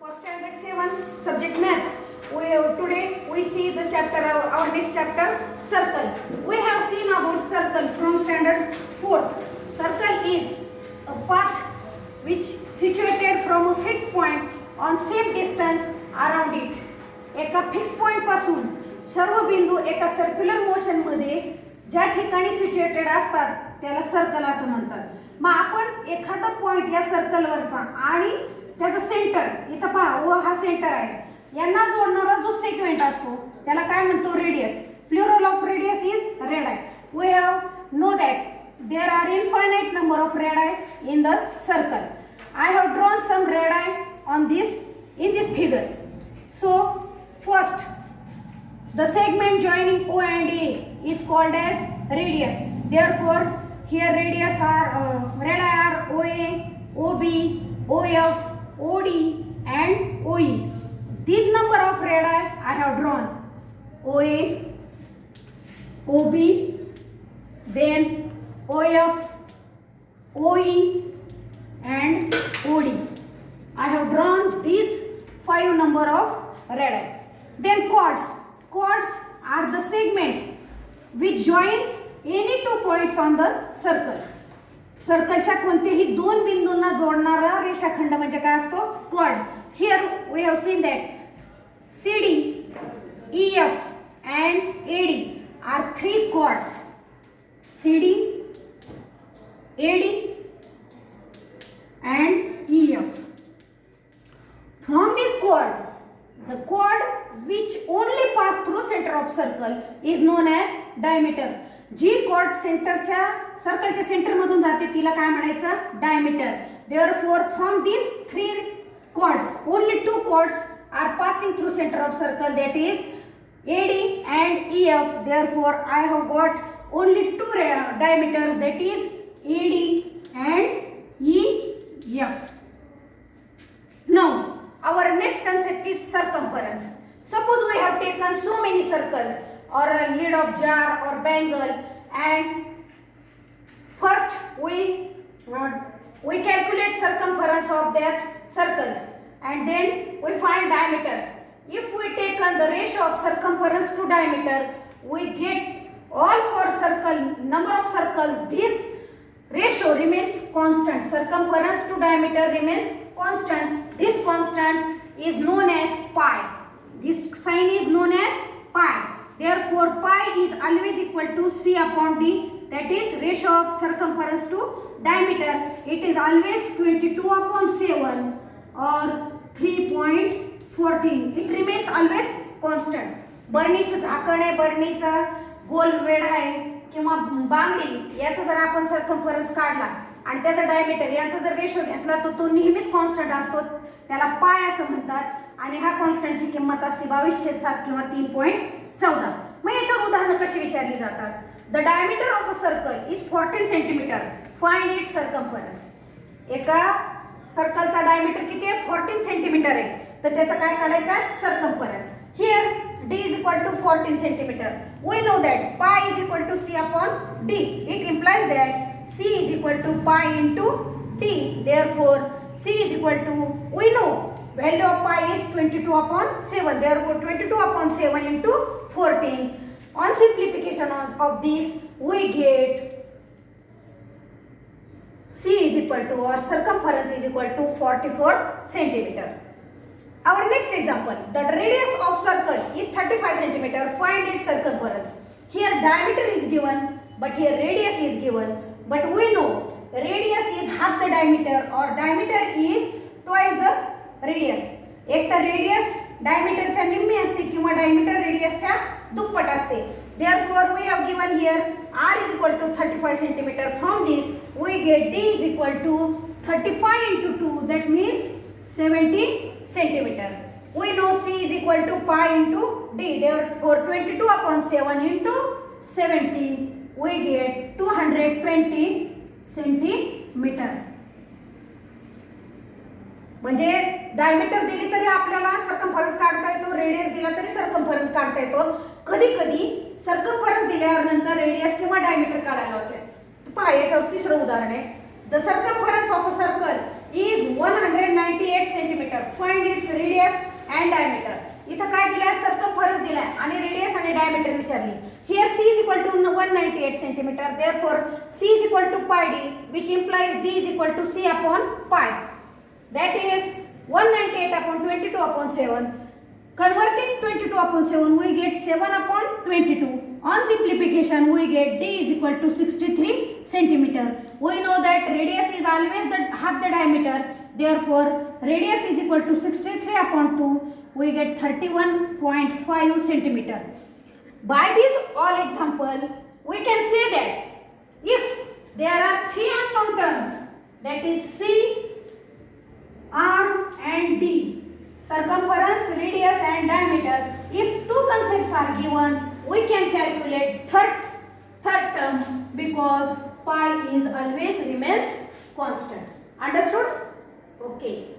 For standard 7 subject maths, today we see the chapter our next chapter circle. We have seen about circle from standard 4th. Circle is a path which situated from a fixed point on same distance around it. एका fix point पासून सर्व बिंदू एका circular motion मध्ये ज्या ठिकाणी situated असतात त्याला circle असं म्हणतात. मग आपण एखादा पॉइंट या सर्कलवरचा आणि त्याचं सेंटर इथं पहा व हा सेंटर आहे यांना जोडणारा जो सेगमेंट असतो त्याला काय म्हणतो radius. Plural of radius is radii. We have know that there are infinite number of radii in the circle. I have drawn some radii on this in this figure. So first the segment joining O and A is called as radius. Therefore here radius are radii are OA, OB, OF, OD and OE. These number of radii I have drawn OA, OB, then OF, OE and OD. I have drawn these 5 number of radii. Then chords. Chords are the segment which joins any 2 points on the circle. सर्कलच्या कोणत्याही 2 बिंदूंना जोडणारा रेषाखंड म्हणजे काय असतो chord. Here we have seen that CD, EF and AD are 3 chords. CD, AD and EF. From this chord, the chord which only pass through center of circle is known as diameter. Ji chord सेंटरच्या सर्कलच्या centre मधून जाते तिला काय म्हणायचं diameter. Therefore from these 3 chords only 2 chords are passing through center of circle, that is AD and EF. Therefore I have got only 2 diameters, that is AD and EF. Now our next concept is circumference. Suppose we have taken so many circles or a lid of jar or bangle, and first we calculate circumference of that circles and then we find diameters. If we taken the ratio of circumference to diameter, we get all 4 circle number of circles. This ratio remains constant. Circumference to diameter remains constant. This constant is known as pi. This sign is known as pi. Therefore pi is always equal to C upon D, that is ratio of circumference to diameter. It is always 22 upon 7 or 3.14. It remains always constant. बर्नीचं झाकण आहे, बर्नीचा गोल वेढ आहे किंवा बांगडी याचा जर आपण circumference काढला आणि त्याचा डायमीटर यांचा जर रेशो घेतला तर तो नेहमीच कॉन्स्टंट असतो, त्याला पाय असं म्हणतात. आणि हा कॉन्स्टंटची किंमत असते 22/7 किंवा 3.14. मग याच्यावर उदाहरणं कशी विचारली जातात. The diameter of a circle is 14 centimetre. Find its circumference. एका सर्कलचा डायमीटर किती आहे 14 सेंटीमीटर आहे, तर त्याचा काय काढायचा circumference. Here d is equal to 14 centimeter. We know that pi is equal to C upon d. It implies that C is equal to pi into d. Therefore C is equal to, we know value of pi is 22 upon 7. Therefore 22 upon 7 into 14. On simplification of this we get C is equal to, or circumference is equal to 44 centimeter. Our next example, the radius of circle is 35 centimeter. Find its circumference. Here diameter is given, but here radius is given. But we know radius is half the diameter, or diameter is twice the radius. एक तर radius diameter च्या निम्मी असते किंवा diameter radius च्या दुप्पट असते. Therefore we have given here r is equal to 35 centimeter. From this we get d is equal to 35 into 2, that means 70 centimeter. We know C is equal to pi into d. Therefore 22 upon 7 into 70 we get 220 centimeter. म्हणजे diameter दिली तरी आपल्याला circumference काढता येतो, radius दिला तरी circumference काढता येतो. कधी कधी सर्कम्फरन्स दिल्यावर नंतर रेडियस किंवा डायमीटर काढायला होते. पहा याच्यावर तिसरं उदाहरण आहे. The circumference of a circle is 198 centimeter. Find its radius and diameter. इथं काय दिलाय सर्कमफरन्स दिलाय आणि रेडियस आणि डायमीटर विचारली. Here c is equal to 198 centimeter. Therefore c is equal to pi d, which implies d is equal to c upon pi. That is 198 upon 22 upon 7. Converting 22 upon 7, we get 7 upon 22. On simplification, we get d is equal to 63 centimeter. We know that radius is always half the diameter. Therefore, radius is equal to 63 upon 2. We get 31.5 centimeter. By this all example, we can say that if there are three unknown terms, that is c, r and d, circumference, radius and diameter, if two concepts are given, we can calculate third term because pi is always remains constant. Understood? Okay.